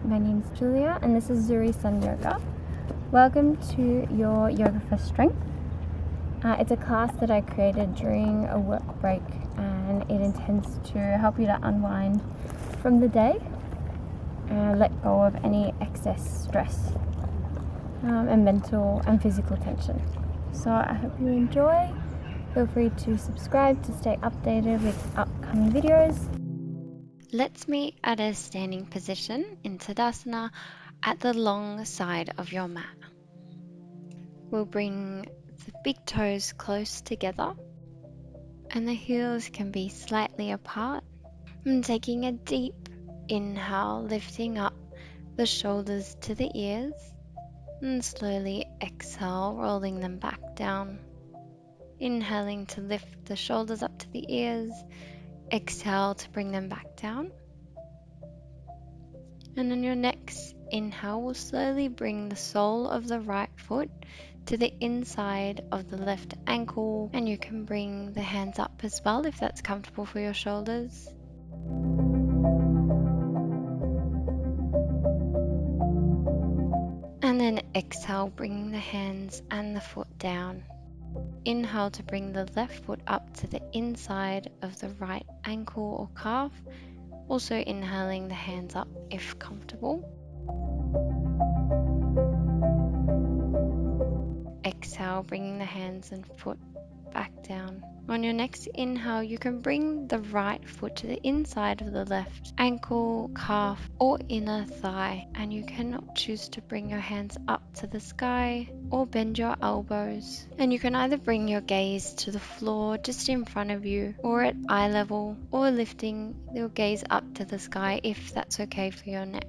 my name is Julia and this is Zuri Sun Yoga. Welcome to your Yoga for Strength. It's a class that I created during a work break and it intends to help you to unwind from the day and let go of any excess stress and mental and physical tension. So I hope you enjoy. Feel free to subscribe to stay updated with upcoming videos. Let's meet at a standing position in Tadasana at the long side of your mat. We'll bring the big toes close together and the heels can be slightly apart. And taking a deep inhale, lifting up the shoulders to the ears, and slowly exhale, rolling them back down. Inhaling to lift the shoulders up to the ears, exhale to bring them back down. And on your next inhale, we'll slowly bring the sole of the right foot to the inside of the left ankle, and you can bring the hands up as well if that's comfortable for your shoulders. And then exhale, bringing the hands and the foot down. Inhale to bring the left foot up to the inside of the right ankle or calf. Also inhaling the hands up if comfortable. Exhale, bringing the hands and foot back down. On your next inhale, you can bring the right foot to the inside of the left ankle, calf, or inner thigh. And you can choose to bring your hands up to the sky or bend your elbows. And you can either bring your gaze to the floor just in front of you or at eye level, or lifting your gaze up to the sky if that's okay for your neck.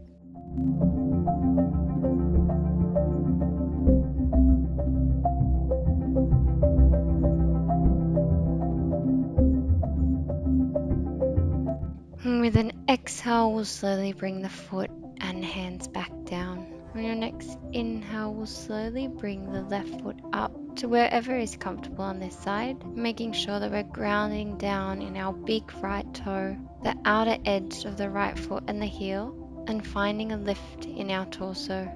And with an exhale, we'll slowly bring the foot and hands back down. On your next inhale, we'll slowly bring the left foot up to wherever is comfortable on this side, making sure that we're grounding down in our big right toe, the outer edge of the right foot and the heel, and finding a lift in our torso,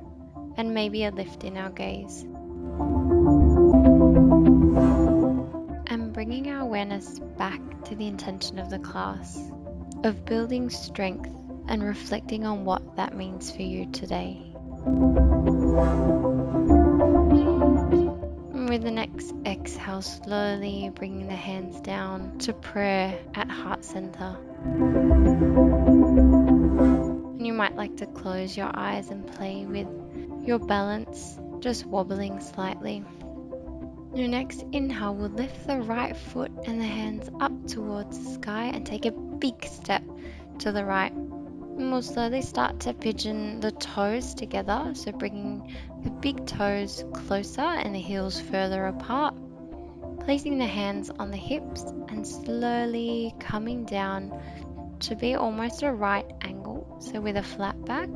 and maybe a lift in our gaze. And bringing our awareness back to the intention of the class, of building strength and reflecting on what that means for you today. And with the next exhale, slowly bringing the hands down to prayer at heart center. And you might like to close your eyes and play with your balance, just wobbling slightly. Your next inhale will lift the right foot and the hands up towards the sky and take a big step to the right. And we'll slowly start to pigeon the toes together, so bringing the big toes closer and the heels further apart, placing the hands on the hips and slowly coming down to be almost a right angle, so with a flat back.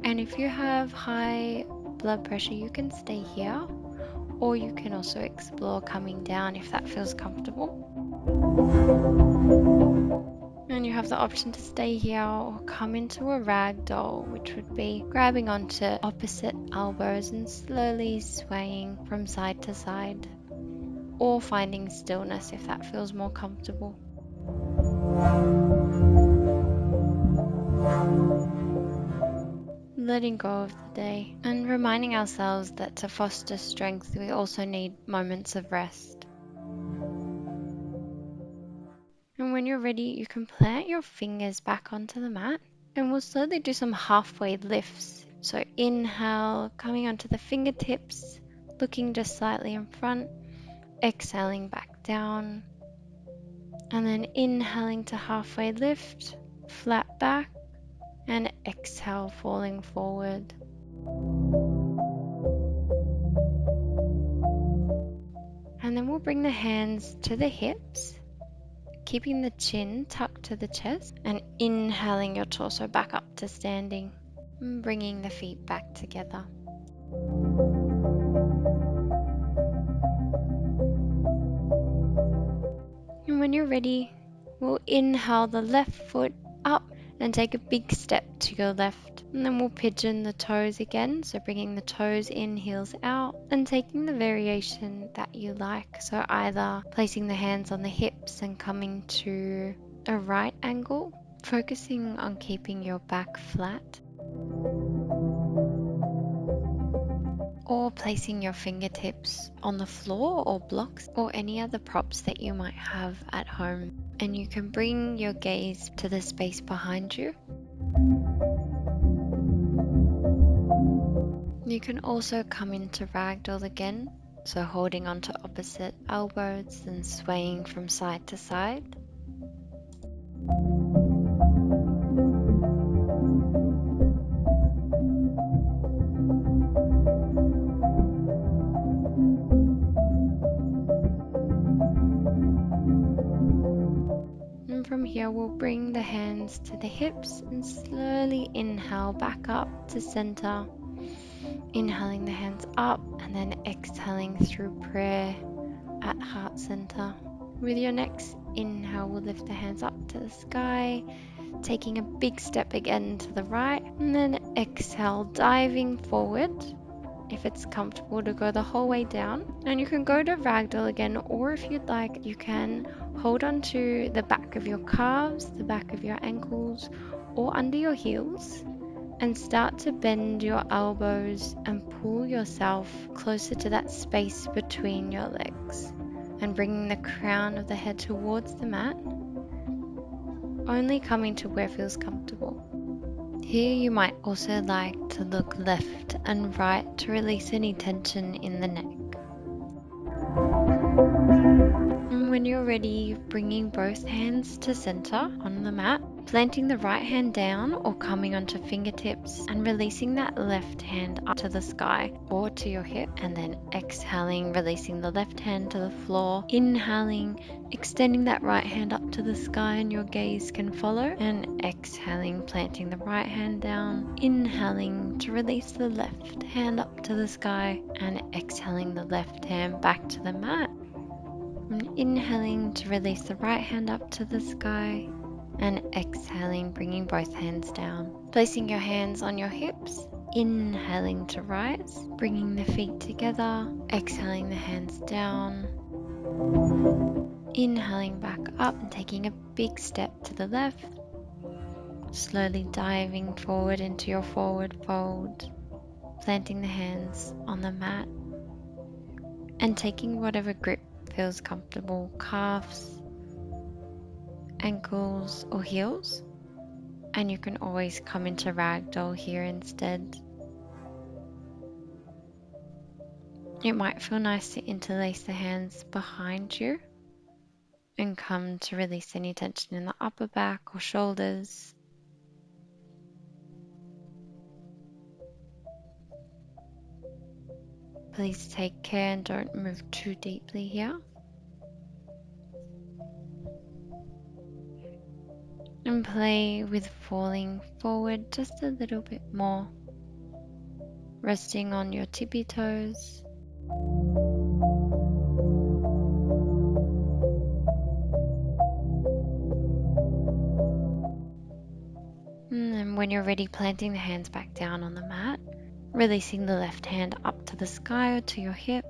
And if you have high blood pressure, you can stay here, or you can also explore coming down if that feels comfortable. And you have the option to stay here or come into a ragdoll, which would be grabbing onto opposite elbows and slowly swaying from side to side, or finding stillness if that feels more comfortable. Letting go of the day and reminding ourselves that to foster strength, we also need moments of rest. And when you're ready, you can plant your fingers back onto the mat and we'll slowly do some halfway lifts. So inhale, coming onto the fingertips, looking just slightly in front, exhaling back down, and then inhaling to halfway lift, flat back, and exhale, falling forward. And then we'll bring the hands to the hips, keeping the chin tucked to the chest, and inhaling your torso back up to standing, and bringing the feet back together. And when you're ready, we'll inhale the left foot up and take a big step to your left. And then we'll pigeon the toes again, so bringing the toes in, heels out, and taking the variation that you like. So either placing the hands on the hips and coming to a right angle, focusing on keeping your back flat, or placing your fingertips on the floor or blocks or any other props that you might have at home. And you can bring your gaze to the space behind you. You can also come into ragdoll again, so holding onto opposite elbows and swaying from side to side. And from here we'll bring the hands to the hips and slowly inhale back up to center. Inhaling the hands up and then exhaling through prayer at heart center. With your next inhale, we'll lift the hands up to the sky, taking a big step again to the right, and then exhale, diving forward. If it's comfortable to go the whole way down, and you can go to ragdoll again, or if you'd like, you can hold on to the back of your calves, the back of your ankles, or under your heels, and start to bend your elbows and pull yourself closer to that space between your legs, and bringing the crown of the head towards the mat, only coming to where feels comfortable. Here you might also like to look left and right to release any tension in the neck. And when you're ready, bringing both hands to center on the mat, planting the right hand down or coming onto fingertips and releasing that left hand up to the sky or to your hip, and then exhaling, releasing the left hand to the floor, inhaling, extending that right hand up to the sky and your gaze can follow, and exhaling, planting the right hand down, inhaling to release the left hand up to the sky, and exhaling the left hand back to the mat. And inhaling to release the right hand up to the sky, and exhaling, bringing both hands down. Placing your hands on your hips, inhaling to rise, bringing the feet together, exhaling the hands down, inhaling back up and taking a big step to the left, slowly diving forward into your forward fold, planting the hands on the mat and taking whatever grip feels comfortable, calves, ankles or heels, and you can always come into ragdoll here instead. It might feel nice to interlace the hands behind you and come to release any tension in the upper back or shoulders. Please take care and don't move too deeply here. And play with falling forward just a little bit more, resting on your tippy toes. And then when you're ready, planting the hands back down on the mat, releasing the left hand up to the sky or to your hip,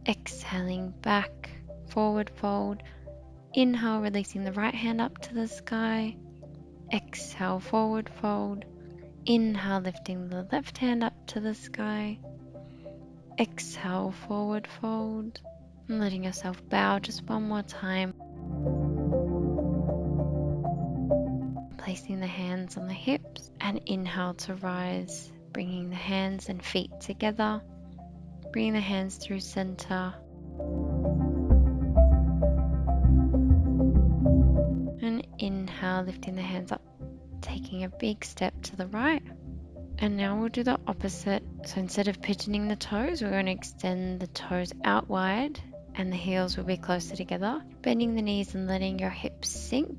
exhaling back, forward fold, inhale, releasing the right hand up to the sky, exhale, forward fold, inhale, lifting the left hand up to the sky, exhale, forward fold, and letting yourself bow just one more time. Placing the hands on the hips and inhale to rise, bringing the hands and feet together, bringing the hands through center, and inhale, lifting the hands up, taking a big step to the right. And now we'll do the opposite. So instead of pigeoning the toes, we're going to extend the toes out wide and the heels will be closer together, bending the knees and letting your hips sink.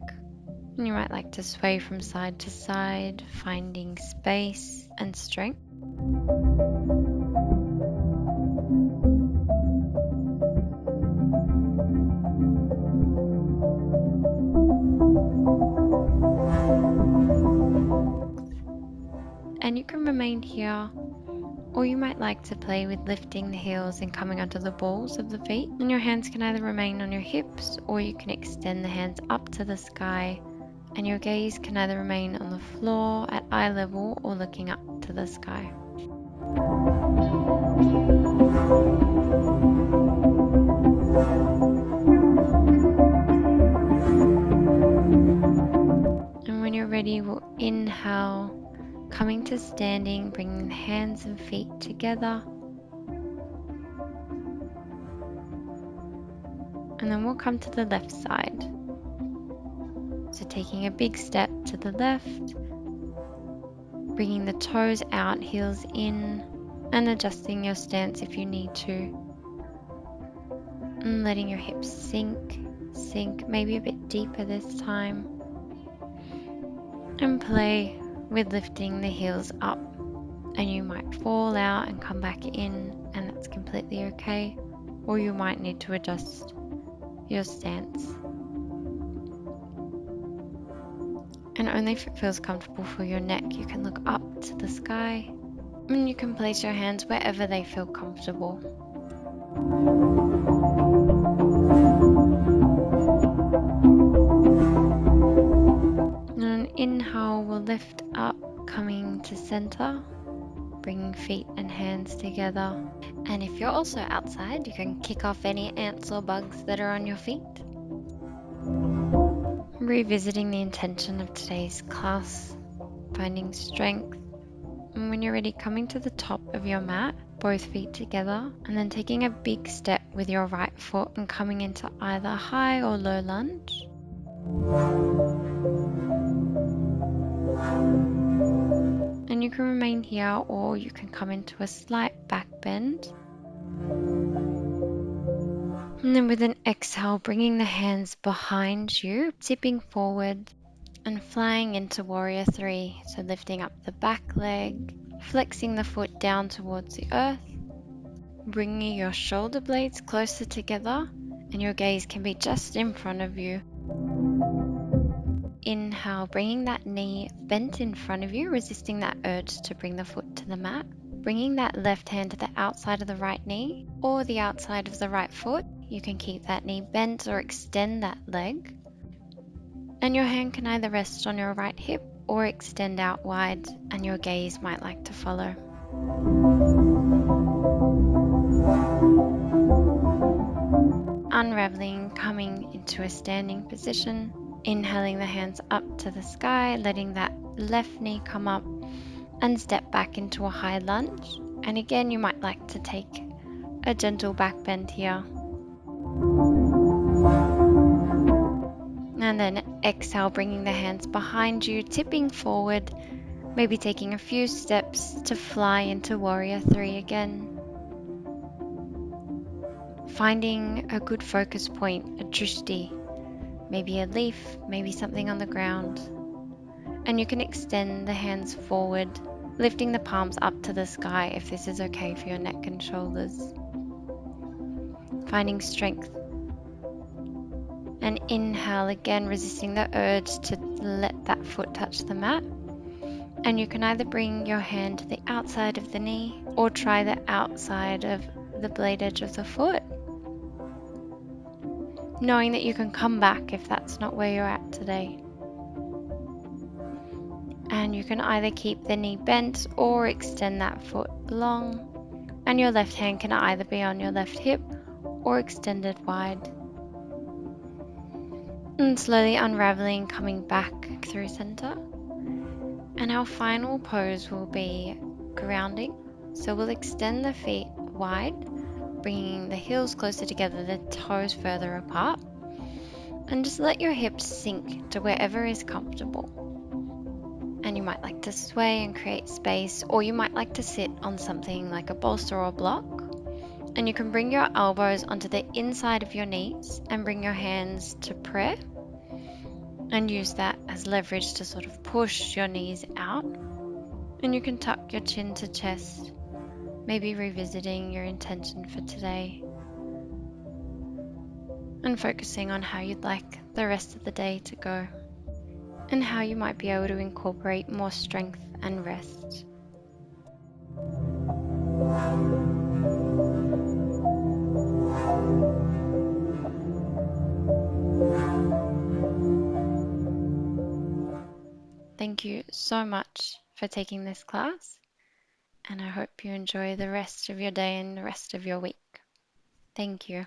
And you might like to sway from side to side, finding space and strength. remain here, or you might like to play with lifting the heels and coming onto the balls of the feet. And your hands can either remain on your hips, or you can extend the hands up to the sky, and your gaze can either remain on the floor at eye level or looking up to the sky. And when you're ready, we'll inhale, coming to standing, bringing the hands and feet together. And then we'll come to the left side. So taking a big step to the left, bringing the toes out, heels in, and adjusting your stance if you need to. And letting your hips sink, maybe a bit deeper this time. And play with lifting the heels up. And you might fall out and come back in, and that's completely okay. Or you might need to adjust your stance. And only if it feels comfortable for your neck, you can look up to the sky, and you can place your hands wherever they feel comfortable. And on inhale, we'll lift up, coming to center, bringing feet and hands together. And if you're also outside, you can kick off any ants or bugs that are on your feet. Revisiting the intention of today's class, finding strength, and when you're ready, coming to the top of your mat, both feet together, and then taking a big step with your right foot and coming into either high or low lunge. And you can remain here, or you can come into a slight back bend. And then with an exhale, bringing the hands behind you, tipping forward and flying into Warrior 3. So lifting up the back leg, flexing the foot down towards the earth, bringing your shoulder blades closer together, and your gaze can be just in front of you. Inhale, bringing that knee bent in front of you, resisting that urge to bring the foot to the mat. Bringing that left hand to the outside of the right knee or the outside of the right foot. You can keep that knee bent or extend that leg. And your hand can either rest on your right hip or extend out wide, and your gaze might like to follow. Unraveling, coming into a standing position. Inhaling the hands up to the sky, letting that left knee come up and step back into a high lunge. And again, you might like to take a gentle back bend here. And then exhale, bringing the hands behind you, tipping forward, maybe taking a few steps to fly into Warrior 3 again. Finding a good focus point, a drishti, maybe a leaf, maybe something on the ground. And you can extend the hands forward, lifting the palms up to the sky if this is okay for your neck and shoulders. Finding strength. And inhale again, resisting the urge to let that foot touch the mat. And you can either bring your hand to the outside of the knee or try the outside of the blade edge of the foot. Knowing that you can come back if that's not where you're at today. And you can either keep the knee bent or extend that foot long. And your left hand can either be on your left hip or extended wide. And slowly unraveling, coming back through center. And our final pose will be grounding. So we'll extend the feet wide, bringing the heels closer together, the toes further apart. And just let your hips sink to wherever is comfortable. And you might like to sway and create space, or you might like to sit on something like a bolster or block. And you can bring your elbows onto the inside of your knees and bring your hands to prayer. And use that as leverage to sort of push your knees out. And you can tuck your chin to chest, maybe revisiting your intention for today. And focusing on how you'd like the rest of the day to go. And how you might be able to incorporate more strength and rest. Thank you so much for taking this class, and I hope you enjoy the rest of your day and the rest of your week. Thank you.